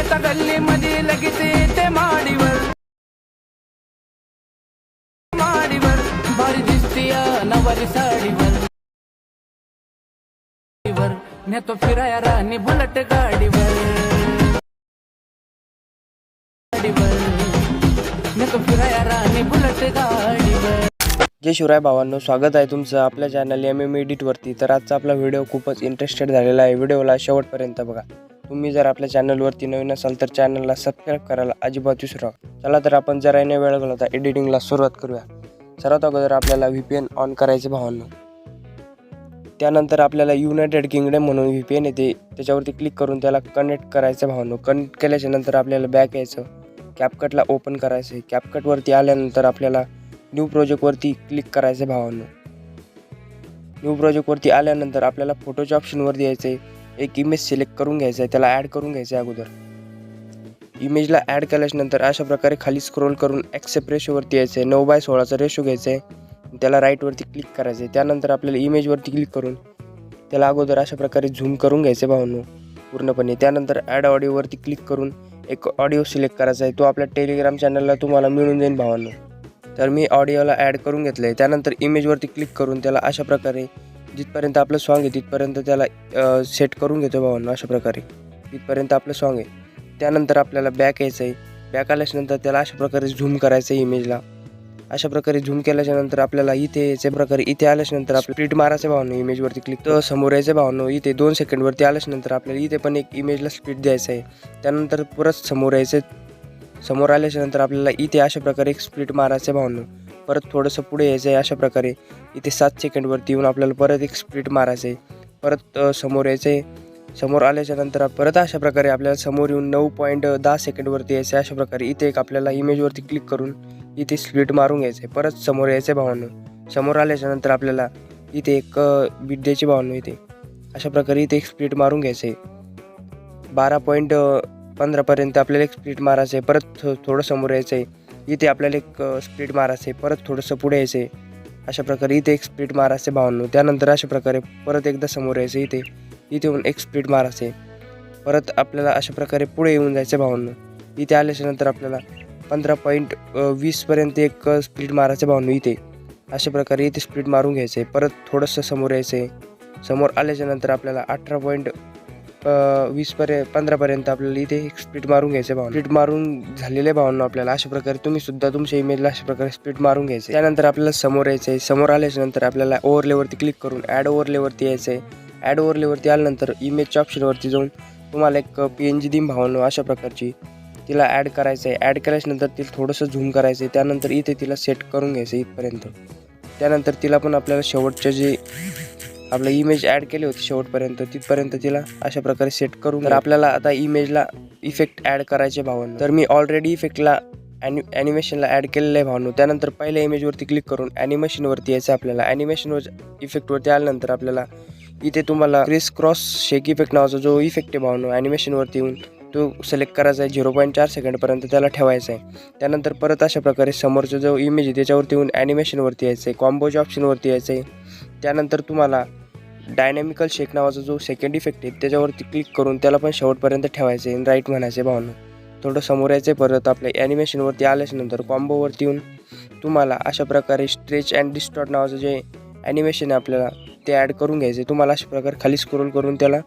एका गल्लीमध्ये लगेच येते माडीवर भारी दिसतीय नवारी साडीवर नेतो फिराया राणी बुलेट गाडीवर नेतो फिराया राणी बुलेट गाडीवर। जय शिवराय भावांनो, स्वागत आहे तुमचं आपल्या चॅनल MM एडिटवरती। तर आजचा आपला व्हिडिओ खूपच इंटरेस्टेड झालेला आहे। व्हिडिओला शेवटपर्यंत बघा। तुम्ही जर आपल्या चॅनलवरती नवीन असाल तर चॅनलला सबस्क्राईब करायला अजिबात विसरू नका। चला तर आपण जरा नाही वेळ घालवता एडिटिंगला सुरुवात करूया। सर्वात अगोदर आपल्याला VPN ऑन करायचे भावांनो। त्यानंतर आपल्याला युनायटेड किंगडम म्हणून VPN येते, त्याच्यावरती क्लिक करून त्याला कनेक्ट करायचं भावांनो। कनेक्ट केल्याच्या नंतर आपल्याला बॅक यायचं, कॅपकटला ओपन करायचं आहे। कॅपकटवरती आल्यानंतर आपल्याला न्यू प्रोजेक्टवरती क्लिक करायचं भावांनो। न्यू प्रोजेक्टवरती आल्यानंतर आपल्याला फोटोच्या ऑप्शनवरती यायचं आहे। एक इमेज सिलेक्ट करून घ्यायचं आहे, त्याला ॲड करून घ्यायचं आहे अगोदर। इमेजला ॲड केल्यानंतर अशा प्रकारे खाली स्क्रोल करून ॲक्सेप्ट रेशोवरती यायचं आहे। 9:16चा रेशो घ्यायचा आहे, त्याला राईटवरती क्लिक करायचं आहे। त्यानंतर आपल्याला इमेजवरती क्लिक करून त्याला अगोदर अशा प्रकारे झूम करून घ्यायचं आहे भावांनो पूर्णपणे। त्यानंतर ॲड ऑडिओवरती क्लिक करून एक ऑडिओ सिलेक्ट करायचा आहे, तो आपल्या टेलिग्राम चॅनलला तुम्हाला मिळून जाईल भावांनो। तर मी ऑडिओला ॲड करून घेतलं आहे। त्यानंतर इमेजवरती क्लिक करून त्याला अशा प्रकारे जिथपर्यंत आपलं सॉन्ग आहे तिथपर्यंत त्याला सेट करून घेतो भावांनो। अशा प्रकारे तिथपर्यंत आपलं सॉन्ग आहे। त्यानंतर आपल्याला बॅक यायचं आहे। बॅक आल्याच्यानंतर त्याला अशा प्रकारे झूम करायचं आहे इमेजला। अशा प्रकारे झूम केल्याच्यानंतर आपल्याला इथे यायच्या प्रकारे इथे आल्याच्यानंतर आपलं स्प्लिट मारायचं भावांनो। इमेजवरती क्लिक तर समोर यायचं भावांनो। इथे 2 सेकंडवरती आल्याच्यानंतर आपल्याला इथे पण एक इमेजला स्प्लिट द्यायचं आहे। त्यानंतर परत समोर यायचं, समोर आल्याच्यानंतर आपल्याला इथे अशा प्रकारे एक स्प्लिट मारायचं भावांनो। परत थोडंसं पुढे यायचं आहे, अशा प्रकारे इथे 7 सेकंडवरती येऊन आपल्याला परत एक स्प्लिट मारायचं आहे। परत समोर यायचं आहे, समोर आल्याच्यानंतर परत अशा प्रकारे आपल्याला समोर येऊन 9.10 सेकंडवरती यायचं आहे। अशा प्रकारे इथे एक आपल्याला इमेजवरती क्लिक करून इथे स्प्लिट मारून घ्यायचं आहे। परत समोर यायचं भावांनो। समोर आल्याच्यानंतर आपल्याला इथे एक बीट द्यायची भावांनो। इथे अशा प्रकारे इथे एक स्प्लिट मारून घ्यायचं आहे। 12.15पर्यंत आपल्याला एक स्प्लिट मारायचं आहे। परत थोडं समोर यायचं आहे, इथे आपल्याला एक स्प्लिट मारायचं आहे। परत थोडंसं पुढे यायचं आहे, अशा प्रकारे इथे एक स्प्लिट मारायचं आहे भावांनो। त्यानंतर अशा प्रकारे परत एकदा समोर यायचं, इथे येऊन एक स्प्लिट मारायचं आहे। परत आपल्याला अशा प्रकारे पुढे येऊन जायचं भावांनो। इथे आल्याच्यानंतर आपल्याला 15.20पर्यंत एक स्प्लिट मारायचं भावांनो। इथे अशा प्रकारे इथे स्प्लिट मारून घ्यायचं आहे। परत थोडंसं समोर यायचं आहे, समोर आल्याच्यानंतर आपल्याला 15पर्यंत आपल्याला इथे एक स्प्लिट मारून घ्यायचं भावांनो। स्प्लिट मारून झालेले भावांनो आपल्याला अशा प्रकारे तुम्ही सुद्धा तुमच्या इमेजला अशा प्रकारे स्प्लिट मारून घ्यायचं। त्यानंतर आपल्याला समोर यायचं आहे, समोर आल्याच्यानंतर आपल्याला ओव्हरलेवरती क्लिक करून ॲड ओव्हरलेवरती यायचं आहे। ॲड ओव्हरलेवरती आल्यानंतर इमेजच्या ऑप्शनवरती जाऊन तुम्हाला एक PNG दिम भावांनो अशा प्रकारची तिला ॲड करायचं आहे। ॲड केल्याच्यानंतर तिला थोडंसं झूम करायचं आहे। त्यानंतर इथे तिला सेट करून घ्यायचं इथपर्यंत। त्यानंतर तिला पण आपल्याला शेवटचे जे आपलं इमेज ॲड केली होती शेवटपर्यंत तिथपर्यंत तिला अशा प्रकारे सेट करून, तर आपल्याला आता इमेजला इफेक्ट ॲड करायचे भावांनो। तर मी ऑलरेडी इफेक्टला ॲनिमेशनला ॲड केलेलं आहे भावांनो। त्यानंतर पहिल्या इमेजवरती क्लिक करून ॲनिमेशनवरती यायचं आपल्याला। ॲनिमेशनवर इफेक्टवरती आल्यानंतर आपल्याला इथे तुम्हाला क्रिस क्रॉस शेक इफेक्ट नावाचा जो इफेक्ट आहे भावांनो ॲनिमेशनवरती येऊन तो सिलेक्ट करायचा आहे। 0.4 सेकंडपर्यंत त्याला ठेवायचा आहे। त्यानंतर परत अशा प्रकारे समोरचा जो इमेज आहे त्याच्यावरती येऊन ॲनिमेशनवरती यायचं आहे, कॉम्बोच्या ऑप्शनवरती यायचं आहे। त्यानंतर तुम्हाला डायनॅमिकल शेक नावाचा जो सेकंड इफेक्ट आहे त्याच्यावरती क्लिक करून त्याला पण शेवटपर्यंत ठेवायचं आहे, राईट म्हणायचं आहे भावांनो। थोडं समोर यायचं आहे, परत आपल्या ॲनिमेशनवरती आल्याच्यानंतर कॉम्बोवरती येऊन तुम्हाला अशा प्रकारे स्ट्रेच अँड डिस्टॉर्ट नावाचं जे ॲनिमेशन आहे आपल्याला ते ॲड करून घ्यायचं आहे। तुम्हाला अशा प्रकारे खाली स्क्रोल करून त्याला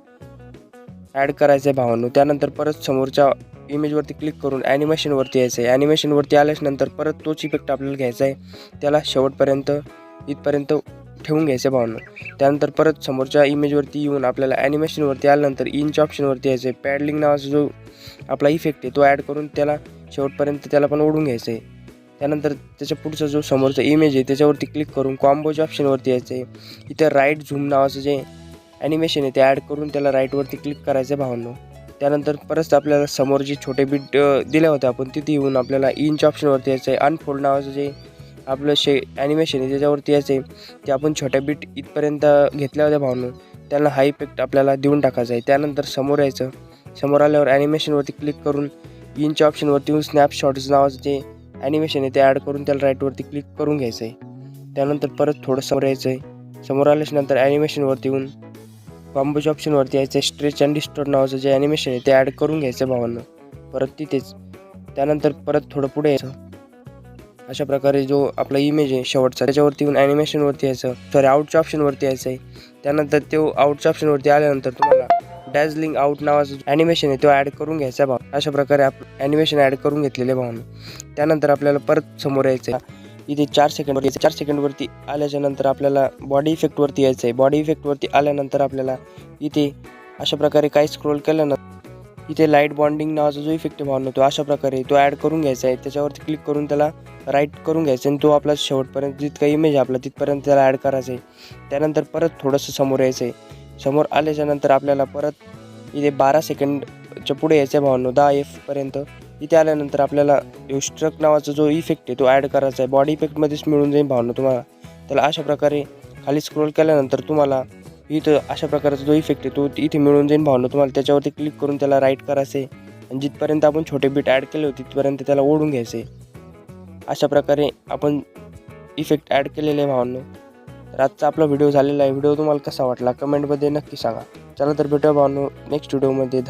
ॲड करायचं आहे भावांनो। त्यानंतर परत समोरच्या इमेजवरती क्लिक करून ॲनिमेशनवरती यायचं आहे। ॲनिमेशनवरती आल्याच्यानंतर परत तोच इफेक्ट आपल्याला घ्यायचा आहे, त्याला शेवटपर्यंत इथपर्यंत ठेवून घ्यायचं भावांनो। त्यानंतर परत समोरच्या इमेजवरती येऊन आपल्याला ॲनिमेशनवरती आल्यानंतर इनच्या ऑप्शनवरती यायचं आहे। पॅडलिंग नावाचा जो आपला इफेक्ट आहे तो ॲड करून त्याला शेवटपर्यंत त्याला पण ओढून घ्यायचं आहे। त्यानंतर त्याच्या पुढचा जो समोरचा इमेज आहे त्याच्यावरती क्लिक करून कॉम्बोच्या ऑप्शनवरती यायचं आहे। इथं राईट झूम नावाचं जे ॲनिमेशन आहे ते ॲड करून त्याला राईटवरती क्लिक करायचं आहे भावांनो। त्यानंतर परत आपल्याला समोर जे छोटे बीट दिले होते आपण तिथे येऊन आपल्याला इनच्या ऑप्शनवरती यायचं आहे। अनफोल्ड नावाचं जे आपलं ॲनिमेशन आहे त्याच्यावरती यायचं आहे, ते आपण छोट्या बीट इथपर्यंत घेतल्या होत्या भावांनो, त्यांना हा इफेक्ट आपल्याला देऊन टाकायचा आहे। त्यानंतर समोर यायचं, समोर आल्यावर ॲनिमेशनवरती क्लिक करून इनच्या ऑप्शनवरती येऊन स्नॅपशॉट्स नावाचं जे ॲनिमेशन आहे ते ॲड करून त्याला राईटवरती क्लिक करून घ्यायचं आहे। त्यानंतर परत थोडं समोर यायचं आहे, समोर आल्याच्यानंतर ॲनिमेशनवरती येऊन कॉम्बोच्या ऑप्शनवरती यायचं आहे। स्ट्रेच अँड डिस्टॉर्ट नावाचं जे ॲनिमेशन आहे ते ॲड करून घ्यायचं भावांनो। परत तिथेच. त्यानंतर परत थोडं पुढे यायचं. अशा प्रकारे जो आपला इमेज आहे शेवटचा त्याच्यावरती येऊन ॲनिमेशनवरती यायचं, सॉरी आउटच्या ऑप्शनवरती यायचं आहे. त्यानंतर तो आउटच्या ऑप्शनवरती आल्यानंतर तुम्हाला डॅझलिंग आउट नावाचं ॲनिमेशन आहे तो ॲड करून घ्यायचा भाव. अशा प्रकारे ॲनिमेशन ॲड करून घेतलेले भावानं. त्यानंतर आपल्याला परत समोर यायचं आहे. इथे 4 सेकंडवरती 4 सेकंडवरती आल्याच्या नंतर आपल्याला बॉडी इफेक्टवरती यायचं आहे. बॉडी इफेक्टवरती आल्यानंतर आपल्याला इथे अशा प्रकारे काही स्क्रोल केल्यानंतर इथे लाईट बॉन्डिंग नावाचा जो इफेक्ट आहे भावना तो अशा प्रकारे तो ॲड करून घ्यायचा आहे. त्याच्यावरती क्लिक करून त्याला राईट करून घ्यायचं आणि तो आपला शेवटपर्यंत जितका इमेज आपला तिथपर्यंत त्याला ॲड करायचं आहे. त्यानंतर परत थोडंसं समोर यायचं आहे. समोर आल्याच्या नंतर आपल्याला परत इथे 12 सेकंडच्या पुढे यायचं आहे भावना 10F पर्यंत. इथे आल्यानंतर आपल्याला स्ट्रक नावाचा जो इफेक्ट आहे तो ॲड करायचा आहे. बॉडी इफेक्टमध्येच मिळून जाईल भावना तुम्हाला. त्याला अशा प्रकारे खाली स्क्रोल केल्यानंतर तुम्हाला इथं अशा प्रकारचा जो इफेक्ट आहे तो इथे मिळून जाईल भावना तुम्हाला. त्याच्यावरती क्लिक करून त्याला राईट करायचं आहे आणि जिथपर्यंत आपण छोटे बीट ॲड केले होते तिथपर्यंत त्याला ओढून घ्यायचं आहे. अशा प्रकारे आपण इफेक्ट ॲड केलेले आहे भावांनो. तर आजचा आपला व्हिडिओ झालेला आहे. व्हिडिओ तुम्हाला कसा वाटला कमेंटमध्ये नक्की सांगा. चला तर भेटूया भावांनो नेक्स्ट व्हिडिओमध्ये.